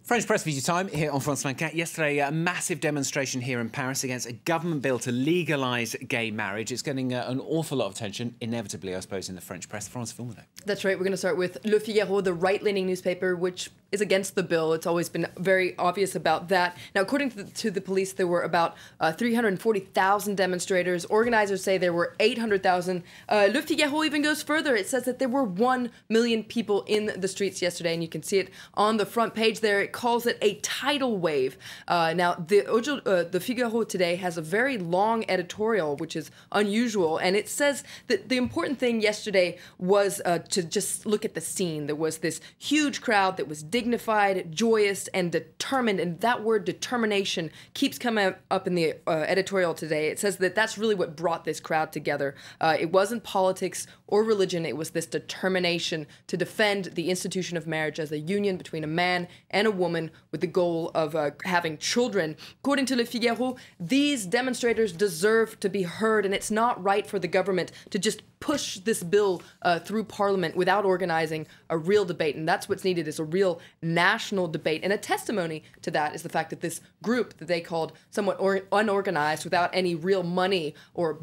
French Press Video Time here on France 24. Yesterday, a massive demonstration here in Paris against a government bill to legalise gay marriage. It's getting an awful lot of attention, inevitably, I suppose, in the French press. France Film today. That's right. We're going to start with Le Figaro, the right-leaning newspaper, which is against the bill. It's always been very obvious about that. Now, according to the police, there were about 340,000 demonstrators. Organizers say there were 800,000. Le Figaro even goes further. It says that there were 1 million people in the streets yesterday, and you can see it on the front page there. It calls it a tidal wave. Now, the Figaro today has a very long editorial, which is unusual, and it says that the important thing yesterday was to just look at the scene. There was this huge crowd that was dignified, joyous, and determined, and that word determination keeps coming up in the editorial today. It says that that's really what brought this crowd together. It wasn't politics or religion, it was this determination to defend the institution of marriage as a union between a man and a woman with the goal of having children. According to Le Figaro, these demonstrators deserve to be heard, and it's not right for the government to just push this bill through Parliament without organizing a real debate. And that's what's needed, is a real national debate. And a testimony to that is the fact that this group that they called somewhat unorganized, without any real money or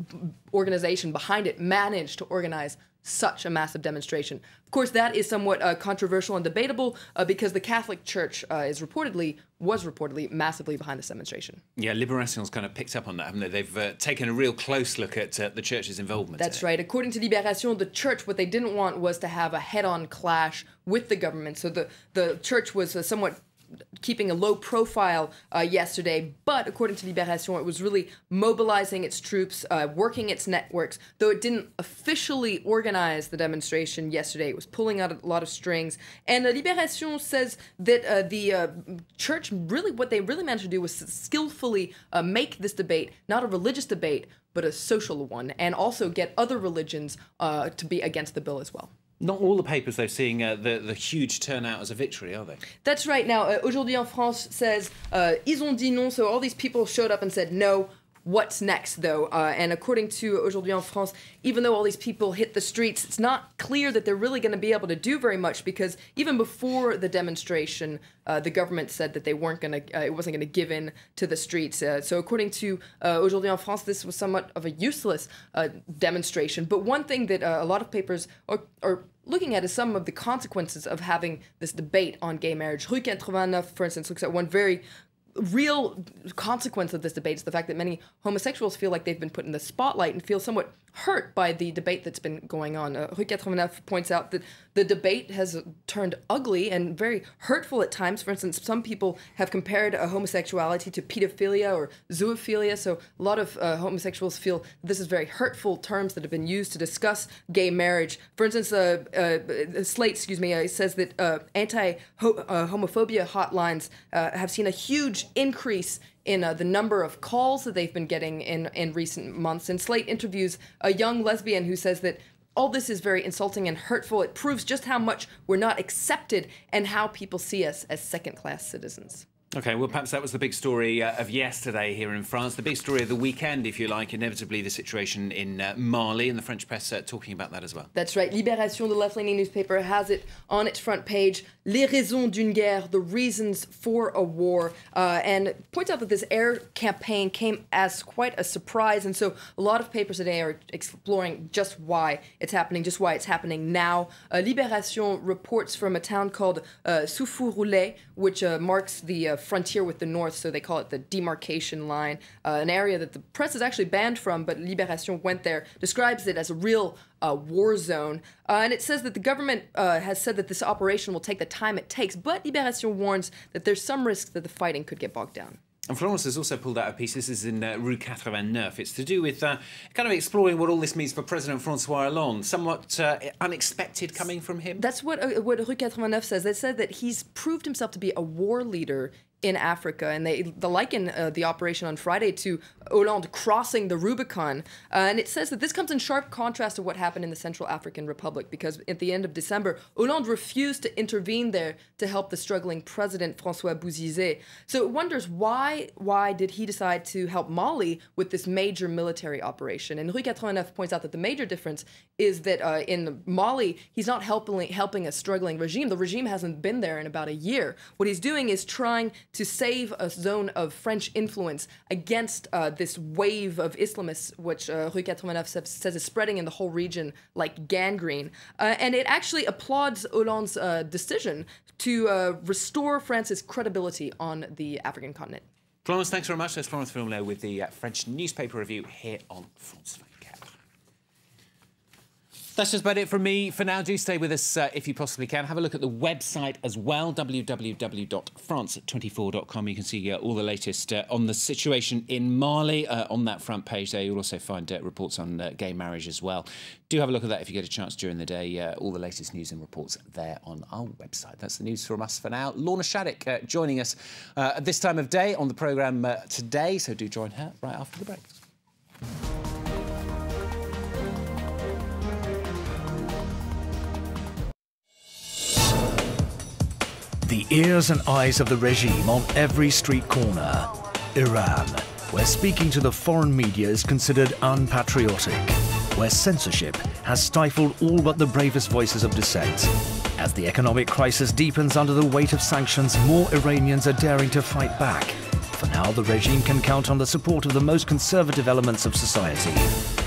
organization behind it, managed to organize such a massive demonstration. Of course, that is somewhat controversial and debatable because the Catholic Church was reportedly massively behind this demonstration. Yeah, Libération's kind of picked up on that, haven't they? They've taken a real close look at the Church's involvement. That's right. According to Libération, the Church, what they didn't want was to have a head-on clash with the government. So the Church was somewhat keeping a low profile yesterday, but according to Libération, it was really mobilizing its troops, working its networks. Though it didn't officially organize the demonstration yesterday, it was pulling out a lot of strings. And Libération says that the Church, really, what they really managed to do was skillfully make this debate not a religious debate, but a social one, and also get other religions to be against the bill as well. Not all the papers, though, seeing the huge turnout as a victory, are they? That's right. Now, Aujourd'hui en France says, ils ont dit non, so all these people showed up and said no. What's next, though? And according to Aujourd'hui en France, even though all these people hit the streets, it's not clear that they're really going to be able to do very much, because even before the demonstration, the government said that they weren't going to, it wasn't going to give in to the streets. So according to Aujourd'hui en France, this was somewhat of a useless demonstration. But one thing that a lot of papers are looking at is some of the consequences of having this debate on gay marriage. Rue 89, for instance, looks at one very real consequence of this debate is the fact that many homosexuals feel like they've been put in the spotlight and feel somewhat hurt by the debate that's been going on. Rue 89 points out that the debate has turned ugly and very hurtful at times. For instance, some people have compared homosexuality to pedophilia or zoophilia, so a lot of homosexuals feel this is very hurtful terms that have been used to discuss gay marriage. For instance, Slate, says that anti-homophobia hotlines have seen a huge increase in the number of calls that they've been getting in recent months. And Slate interviews a young lesbian who says that all this is very insulting and hurtful. It proves just how much we're not accepted and how people see us as second-class citizens. OK, well, perhaps that was the big story of yesterday here in France. The big story of the weekend, if you like, inevitably the situation in Mali, and the French press talking about that as well. That's right. Libération, the left-leaning newspaper, has it on its front page, Les raisons d'une guerre, the reasons for a war, and points out that this air campaign came as quite a surprise, and so a lot of papers today are exploring just why it's happening now. Libération reports from a town called Soufou-Roulé, which marks the frontier with the north, so they call it the demarcation line, an area that the press is actually banned from, but Libération went there, describes it as a real war zone. And it says that the government has said that this operation will take the time it takes, but Libération warns that there's some risk that the fighting could get bogged down. And Florence has also pulled out a piece, this is in Rue 89. It's to do with kind of exploring what all this means for President François Hollande, somewhat unexpected coming from him. That's what Rue 89 says. They said that he's proved himself to be a war leader in Africa. And they liken the operation on Friday to Hollande crossing the Rubicon. And it says that this comes in sharp contrast to what happened in the Central African Republic, because at the end of December, Hollande refused to intervene there to help the struggling president, François Bouzizé. So it wonders why did he decide to help Mali with this major military operation? And Rue 89 points out that the major difference is that in Mali, he's not helping a struggling regime. The regime hasn't been there in about a year. What he's doing is trying to save a zone of French influence against this wave of Islamists, which Rue 89 says is spreading in the whole region like gangrene. And it actually applauds Hollande's decision to restore France's credibility on the African continent. Florence, thanks very much. That's Florence Filmler with the French newspaper review here on France 24. That's just about it from me for now. Do stay with us if you possibly can. Have a look at the website as well, www.france24.com. You can see all the latest on the situation in Mali on that front page there. You'll also find reports on gay marriage as well. Do have a look at that if you get a chance during the day. All the latest news and reports there on our website. That's the news from us for now. Lorna Shattuck joining us at this time of day on the programme today, so do join her right after the break. The ears and eyes of the regime on every street corner. Iran, where speaking to the foreign media is considered unpatriotic, where censorship has stifled all but the bravest voices of dissent. As the economic crisis deepens under the weight of sanctions, more Iranians are daring to fight back. For now, the regime can count on the support of the most conservative elements of society.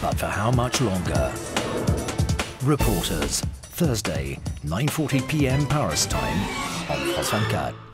But for how much longer? Reporters, Thursday, 9:40 p.m. Paris time on France 24.